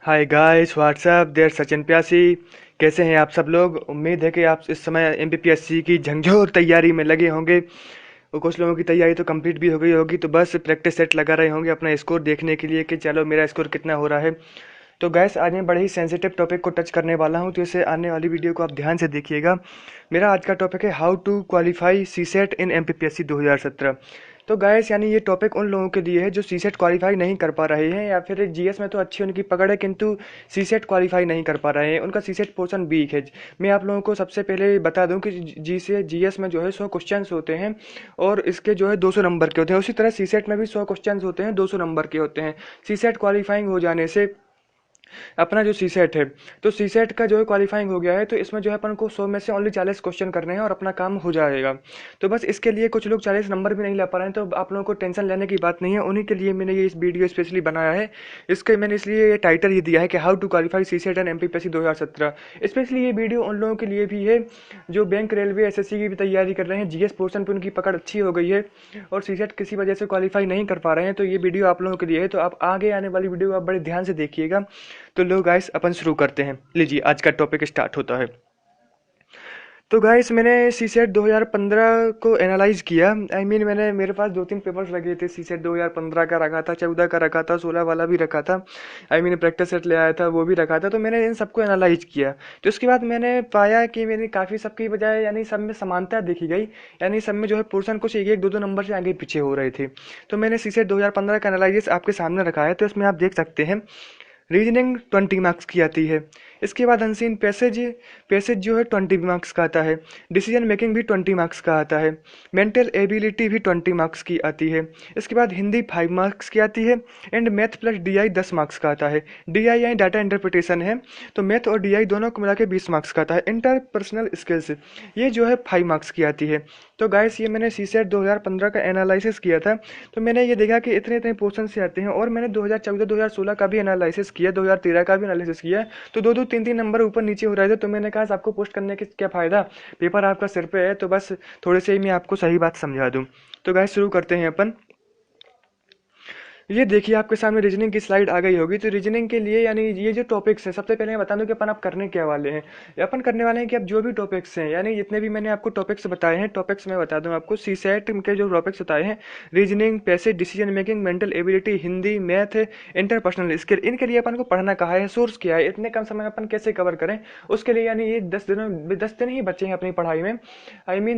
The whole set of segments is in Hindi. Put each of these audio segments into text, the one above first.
Hi guys what's up there Sachin Pyasi. कैसे हैं आप सब लोग। उम्मीद है कि आप इस समय एमपीपीएससी की झंझोर तैयारी में लगे होंगे और कुछ लोगों की तैयारी तो कंप्लीट भी हो गई होगी, तो बस प्रैक्टिस सेट लगा रहे होंगे अपना स्कोर देखने के लिए कि चलो मेरा स्कोर कितना हो रहा है। तो गैस आज मैं बड़े ही सेंसिटिव टॉपिक को टच करने वाला हूं, तो इसे आने वाली वीडियो को आप ध्यान से देखिएगा। मेरा आज का टॉपिक है how to qualify CSAT in MPPSC 2017। तो गैस यानी ये टॉपिक उन लोगों के लिए है जो सीसेट क्वालिफाई नहीं कर पा रहे हैं, या फिर जीएस में तो अच्छी उनकी पकड़ है किंतु सीसेट क्वालिफाई नहीं कर पा रहे हैं, उनका सीसेट पोर्शन वीक है। मैं आप लोगों को सबसे पहले बता दूं कि जी से जीएस में जो है 100 क्वेश्चंस होते हैं और इसके जो है 200 नंबर के होते हैं। उसी तरह सीसेट में भी 100 क्वेश्चंस होते हैं, 200 नंबर के होते हैं। सीसेट क्वालिफाइंग हो जाने से अपना जो सीसेट है, तो सीसेट का जो है क्वालिफाइंग हो गया है, तो इसमें जो है अपन को 100 में से ओनली 40 क्वेश्चन करने हैं और अपना काम हो जाएगा। तो बस इसके लिए कुछ लोग 40 नंबर भी नहीं ला पा रहे हैं, तो आप लोगों को टेंशन लेने की बात नहीं है। उन्हीं के लिए मैंने ये इस वीडियो स्पेशली बनाया है। इसके मैंने इसलिए ये टाइटल ये दिया है कि how to qualify CSAT and MPPSC 2017। Specially ये वीडियो उन लोगों के लिए भी है जो बैंक, रेलवे, एसएससी की भी तैयारी कर रहे हैं, जीएस पोर्शन पर उनकी पकड़ अच्छी हो गई है और सीसेट किसी वजह से क्वालिफाई नहीं कर पा रहे हैं। तो ये वीडियो आप लोगों के लिए है, तो आप आगे आने वाली वीडियो आप बड़े ध्यान से देखिएगा। तो लो गाइस अपन शुरू करते हैं। लीजिए आज का टॉपिक स्टार्ट होता है। तो गाइस मैंने सीसेट 2015 को एनालाइज किया। मैंने मेरे पास दो तीन पेपर्स लगे थे। सीसेट 2015 का रखा था, 14 का रखा था, 16 वाला भी रखा था। प्रैक्टिस सेट ले आया था, वो भी रखा था। तो मैंने इन सबको एनालाइज किया। तो उसके बाद मैंने पाया कि मैंने काफ़ी सबकी बजाय यानी सब में समानता देखी गई। यानी सब में जो है पोर्शन कुछ एक एक दो दो नंबर से आगे पीछे हो रहे थे। तो मैंने सीसेट 2015 का एनालिसिस आपके सामने रखा है, तो इसमें आप देख सकते हैं। रीजनिंग 20 मार्क्स की आती है। इसके बाद अनसीन पैसेज पैसेज जो है 20 मार्क्स का आता है। डिसीजन मेकिंग भी 20 मार्क्स का आता है। मेंटल एबिलिटी भी 20 मार्क्स की आती है। इसके बाद हिंदी 5 मार्क्स की आती है and math plus DI 10 marks का आता है। डीआई यानी डाटा इंटरप्रिटेशन है, तो मैथ और डीआई दोनों को मिला के 20 मार्क्स का आता है। इंटरपर्सनल स्किल्स ये जो है 5 मार्क्स की आती है। तो गाइस ये मैंने सीसेट 2015 का एनालिसिस किया था, तो मैंने ये देखा कि इतने इतने पोर्शन से आते हैं। और मैंने 2014 2016 का भी एनालिसिस किया, 2013 का भी एनालिसिस किया। तो दो दो तीन तीन नंबर ऊपर नीचे हो रहे थे। तो मैंने कहा आपको पोस्ट करने के क्या फ़ायदा, पेपर आपका सिर पे है, तो बस थोड़े से ही मैं आपको सही बात समझा दूँ। तो गाइस शुरू करते हैं अपन। ये देखिए आपके सामने रीजनिंग की स्लाइड आ गई होगी। तो रीजनिंग के लिए यानी ये जो टॉपिक्स हैं, सबसे पहले मैं बता दूं कि अपन आप करने क्या वाले हैं। अपन करने वाले हैं कि अब जो भी टॉपिक्स हैं, यानी जितने भी मैंने आपको टॉपिक्स बताए हैं, टॉपिक्स मैं बता दूं आपको। सी सेट के जो टॉपिक्स बताए हैं, reasoning, passage, decision making, mental ability, Hindi, math, interpersonal skill, इनके लिए अपन को पढ़ना कहाँ है, सोर्स क्या है, इतने कम समय में अपन कैसे कवर करें, उसके लिए यानी ये 10 दिन ही बचे हैं अपनी पढ़ाई में।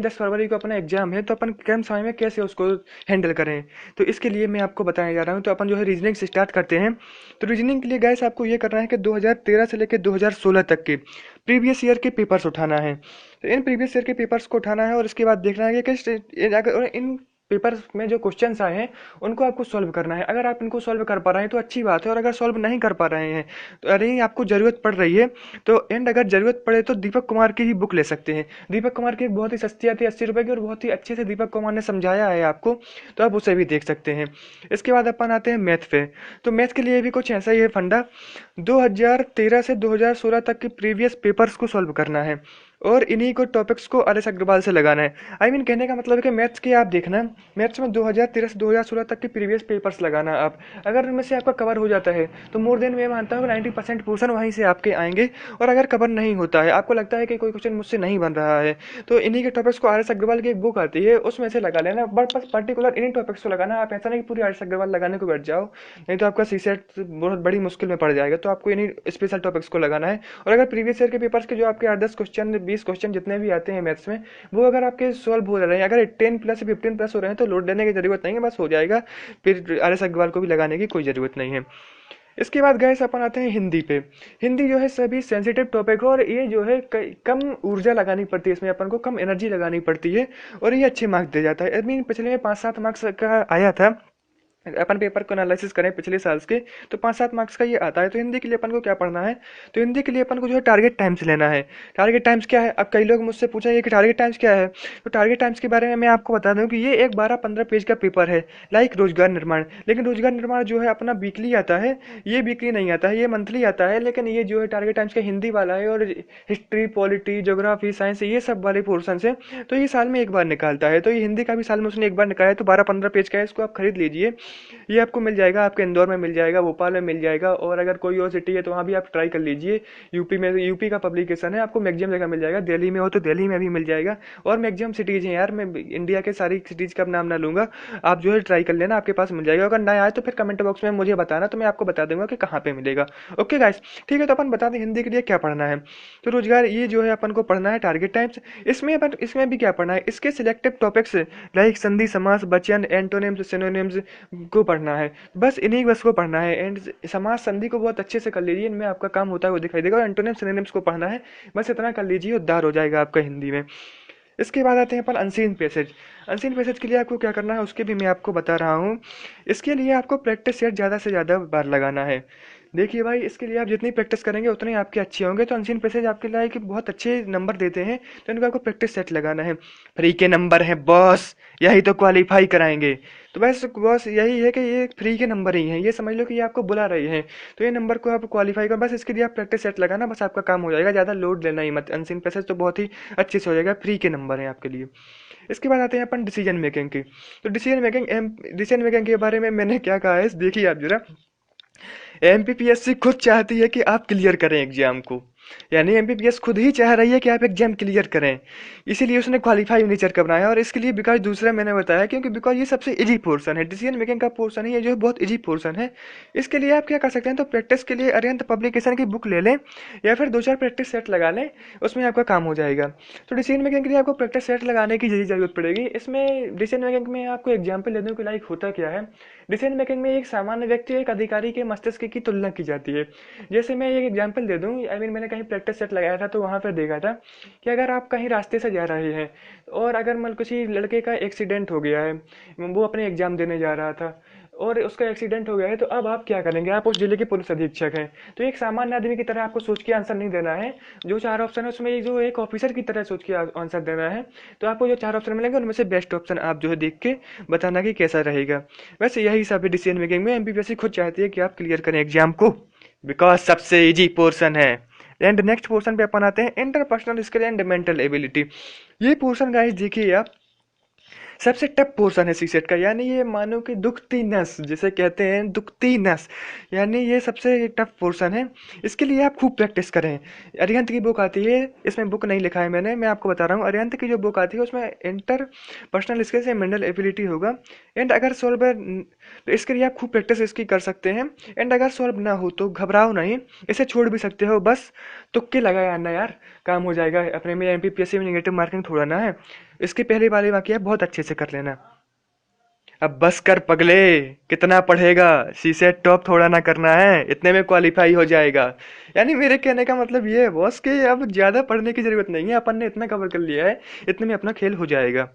10 फरवरी को अपना एग्जाम है, तो अपन कम समय में कैसे उसको हैंडल करें, तो इसके लिए मैं आपको बताने जा रहा हूँ। तो अपन जो है रीजनिंग से स्टार्ट करते हैं। तो रीजनिंग के लिए गाइस आपको ये करना है कि 2013 से लेकर 2016 तक के प्रीवियस ईयर के पेपर्स उठाना है। तो इन प्रीवियस ईयर के पेपर्स को उठाना है और इसके बाद देखना है कि अगर इन पेपर्स में जो क्वेश्चंस आए हैं उनको आपको सॉल्व करना है। अगर आप इनको सॉल्व कर पा रहे हैं तो अच्छी बात है, और अगर सॉल्व नहीं कर पा रहे हैं तो अरे आपको ज़रूरत पड़ रही है, तो अगर ज़रूरत पड़े तो दीपक कुमार की ही बुक ले सकते हैं। दीपक कुमार की एक बहुत ही सस्ती आती है, 80 रुपये की, और बहुत ही अच्छे से दीपक कुमार ने समझाया है आपको, तो आप उसे भी देख सकते हैं। इसके बाद अपन आते हैं मैथ पे। तो मैथ के लिए भी कुछ ऐसा ही है फंडा। 2013 से 2016 तक के प्रीवियस पेपर्स को सॉल्व करना है और इन्हीं को टॉपिक्स को आर एस अग्रवाल से लगाना है। कहने का मतलब है कि मैथ्स के आप देखना, मैथ्स में 2013 से 2016 तक के प्रीवियस पेपर्स लगाना आप। अगर इनमें से आपका कवर हो जाता है तो मोर देन मैं मानता हूँ कि 90% पोर्शन वहीं से आपके आएंगे। और अगर कवर नहीं होता है, आपको लगता है कि कोई क्वेश्चन मुझसे नहीं बन रहा है, तो इन्हीं के टॉपिक्स को आर एस अग्रवाल की एक बुक आती है उसमें से लगा लेना, बट बस पर्टिकुलर इन्हीं टॉपिक्स को लगाना। आप ऐसा नहीं कि पूरी आर एस अग्रवाल लगाने को बैठ जाओ, नहीं तो आपका सी सेट बहुत बड़ी मुश्किल में पड़ जाएगा। तो आपको इन्हीं स्पेशल टॉपिक्स को लगाना है। और अगर प्रीवियस ईयर के पेपर्स के जो आपके 8-10 क्वेश्चन, 20 क्वेश्चन जितने भी आते हैं मैथ्स में, वो अगर आपके सॉल्व हो रहे हैं, अगर 10 प्लस 15 प्लस हो रहे हैं, तो लोड देने की जरूरत नहीं है, बस हो जाएगा। फिर आर एस अग्रवाल को भी लगाने की कोई जरूरत नहीं है। इसके बाद गैस अपन आते हैं हिंदी पे। हिंदी जो है सभी सेंसिटिव टॉपिक है, और ये जो है कम ऊर्जा लगानी पड़ती है, इसमें अपन को कम एनर्जी लगानी पड़ती है, और ये अच्छे मार्क्स दे जाता है। पिछले में 5-7 मार्क्स का आया था। अपन पेपर को एनालिसिस करें पिछले साल के, तो 5-7 मार्क्स का ये आता है। तो हिंदी के लिए अपन को क्या पढ़ना है, तो हिंदी के लिए अपन को जो है टारगेट टाइम्स लेना है। टारगेट टाइम्स क्या है, अब कई लोग मुझसे पूछेंगे कि टारगेट टाइम्स क्या है। तो टारगेट टाइम्स के बारे में मैं आपको बता दूं कि ये एक 12-15 पेज का पेपर है, लाइक रोजगार निर्माण। लेकिन रोजगार निर्माण जो है अपना वीकली आता है, ये वीकली नहीं आता है, ये मंथली आता है। लेकिन ये जो है टारगेट टाइम्स का हिंदी वाला है, और हिस्ट्री, पॉलिटी, ज्योग्राफी, साइंस, ये सब वाले पोर्सन है, तो ये साल में एक बार निकालता है। तो ये हिंदी का भी साल में उसने एक बार निकाला है, तो 12-15 पेज का है, इसको आप खरीद लीजिए। ये आपको मिल जाएगा, आपके इंदौर में मिल जाएगा, भोपाल में मिल जाएगा, और अगर कोई और सिटी है तो वहाँ भी आप ट्राई कर लीजिए। यूपी में, यूपी का पब्लिकेशन है, आपको मैक्सिमम जगह मिल जाएगा। दिल्ली में हो तो दिल्ली में भी मिल जाएगा, और मैक्सिमम सिटीज़ हैं यार, मैं इंडिया के सारी सिटीज़ का नाम ना लूँगा, आप जो है ट्राई कर लेना, आपके पास मिल जाएगा। अगर ना आए तो फिर कमेंट बॉक्स में मुझे बताना, तो मैं आपको बता दूंगा कि कहाँ पे मिलेगा। ओके गाइस, ठीक है, तो अपन बता दें हिंदी के लिए क्या पढ़ना है। तो रोजगार ये जो है अपन को पढ़ना है टारगेट टाइप्स। इसमें भी क्या पढ़ना है, इसके सिलेक्टिव टॉपिक्स लाइक संधि, समास, वचन, एंटोनिम्स, सिनोनिम्स को पढ़ना है। बस इन्हीं बस को पढ़ना है। एंड समास संधि को बहुत अच्छे से कर लीजिए, इनमें आपका काम होता है वो दिखाई देगा। और एंटोनिम्स सिनोनिम्स को पढ़ना है, बस इतना कर लीजिए, उद्धार हो जाएगा आपका हिंदी में। इसके बाद आते हैं अपन अनसीन पैसेज। अनसीन पैसेज के लिए आपको क्या करना है उसके भी मैं आपको बता रहा हूँ। इसके लिए आपको प्रैक्टिस सेट ज़्यादा से ज़्यादा बार लगाना है। देखिए भाई, इसके लिए आप जितनी प्रैक्टिस करेंगे उतने आपके अच्छे होंगे। तो अनसीन पैसेज आपके लिए कि बहुत अच्छे नंबर देते हैं, तो इनको आपको प्रैक्टिस सेट लगाना है। फ्री के नंबर है बॉस, यही तो क्वालिफाई कराएंगे। तो बस बॉस यही है कि ये फ्री के नंबर ही हैं, ये समझ लो कि ये आपको बुला रहे हैं, तो ये नंबर को आप क्वालिफाई कर, बस इसके लिए आप प्रैक्टिस सेट लगाना, बस आपका काम हो जाएगा। ज़्यादा लोड लेना ही मत। अनसीन पैसेज तो बहुत ही अच्छे से हो जाएगा, फ्री के नंबर हैं आपके लिए। इसके बाद आते हैं अपन डिसीजन मेकिंग की। तो डिसीजन मेकिंग के बारे में मैंने क्या कहा है देखिए आप जरा। एमपीपीएससी खुद चाहती है कि आप क्लियर करें एग्जाम को, यानी एमपीपीएस खुद ही चाह रही है कि आप एग्जाम क्लियर करें, इसीलिए उसने क्वालिफाई नेचर का बनाया। और इसके लिए बिकॉज दूसरा मैंने बताया क्योंकि बिकॉज ये सबसे इजी पोर्शन है, डिसीजन मेकिंग का पोर्शन है ये, जो है बहुत इजी पोर्शन है। इसके लिए आप क्या कर सकते हैं, तो प्रैक्टिस के लिए अरिहंत पब्लिकेशन की बुक ले लें, या फिर 2-4 प्रैक्टिस सेट लगा लें, उसमें आपका काम हो जाएगा। तो डिसीजन मेकिंग के लिए आपको प्रैक्टिस सेट लगाने की जरूरत पड़ेगी। इसमें डिसीजन मेकिंग में आपको एग्जाम्पल ले दूँ कि लाइक होता क्या है। डिसीजन मेकिंग में एक सामान्य व्यक्ति और एक अधिकारी के मस्तिष्क की तुलना की जाती है। जैसे मैं एक एग्जांपल दे दूं, मैंने कहीं प्रैक्टिस सेट लगाया था, तो वहां पर देखा था कि अगर आप कहीं रास्ते से जा रहे हैं और अगर मान किसी लड़के का एक्सीडेंट हो गया है, वो अपने एग्जाम देने जा रहा था और उसका एक्सीडेंट हो गया है, तो अब आप क्या करेंगे। आप उस जिले के पुलिस अधीक्षक हैं, तो एक सामान्य आदमी की तरह आपको सोच के आंसर नहीं देना है। जो 4 ऑप्शन है उसमें जो एक ऑफिसर की तरह सोच के आंसर देना है। तो आपको जो 4 ऑप्शन मिलेंगे उनमें से बेस्ट ऑप्शन आप जो है देख के बताना कि कैसा रहेगा। वैसे यही सब है डिसीजन मेकिंग में। एमपीपीएससी खुद चाहती है कि आप क्लियर करें एग्जाम को, बिकॉज सबसे इजी पोर्शन है। एंड नेक्स्ट पोर्शन पे अपन आते हैं interpersonal skill and mental ability. ये पोर्शन गाइस देखिए आप, सबसे टफ पोर्शन है सीसेट का, यानी ये मानो कि दुखती नस जिसे कहते हैं, दुखती नस, यानी ये सबसे टफ पोर्शन है। इसके लिए आप खूब प्रैक्टिस करें। अरिहंत की बुक आती है, इसमें बुक नहीं लिखा है मैंने, मैं आपको बता रहा हूँ। अरिहंत की जो बुक आती है उसमें इंटर पर्सनल स्किल्स या मेंटल एबिलिटी होगा। एंड अगर सॉल्व, तो इसके लिए आप खूब प्रैक्टिस इसकी कर सकते हैं। एंड अगर सॉल्व ना हो तो घबराओ नहीं, इसे छोड़ भी सकते हो, बस तुक्के लगाए आना यार, काम हो जाएगा अपने में। एमपीपीएससी में नेगेटिव मार्किंग थोड़ा ना है। इसके पहले वाले वाक्य बहुत अच्छे से कर लेना। अब बस कर पगले, कितना पढ़ेगा, सीसेट टॉप थोड़ा ना करना है, इतने में क्वालिफाई हो जाएगा। यानी मेरे कहने का मतलब ये है बॉस कि अब ज्यादा पढ़ने की जरूरत नहीं है, अपन ने इतना कवर कर लिया है, इतने में अपना खेल हो जाएगा।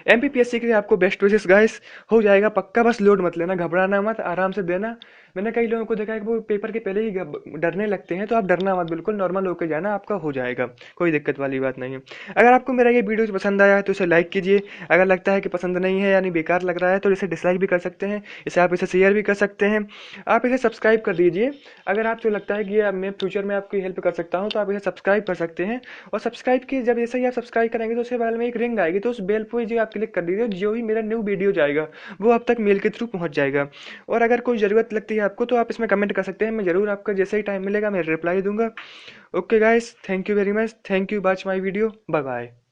एमपीपीएससी के लिए आपको बेस्ट विशेस गाइस, हो जाएगा पक्का, बस लोड मत लेना, घबराना मत, आराम से देना। मैंने कई लोगों को देखा है कि वो पेपर के पहले ही डरने लगते हैं, तो आप डरना मत, बिल्कुल नॉर्मल होकर जाना, आपका हो जाएगा, कोई दिक्कत वाली बात नहीं है। अगर आपको मेरा ये वीडियो पसंद आया है तो इसे लाइक कीजिए। अगर लगता है कि पसंद नहीं है यानी बेकार लग रहा है तो इसे डिसलाइक भी कर सकते हैं, इसे आप इसे शेयर भी कर सकते हैं। आप इसे सब्सक्राइब कर दीजिए। अगर आपको लगता है कि मैं फ्यूचर में आपकी हेल्प कर सकता हूँ तो आप इसे सब्सक्राइब कर सकते हैं। और सब्सक्राइब की जब जैसे ही आप सब्सक्राइब करेंगे तो उसके बगल में एक रिंग आएगी, तो उस बेल पर जो आप क्लिक कर दीजिए, जो भी मेरा न्यू वीडियो जाएगा वो अब तक मेल के थ्रू पहुंच जाएगा। और अगर कोई ज़रूरत लगती है आपको तो आप इसमें कमेंट कर सकते हैं, मैं ज़रूर आपका जैसे ही टाइम मिलेगा मैं रिप्लाई दूंगा। Okay guys, thank you very much, thank you, watch my video, bye bye.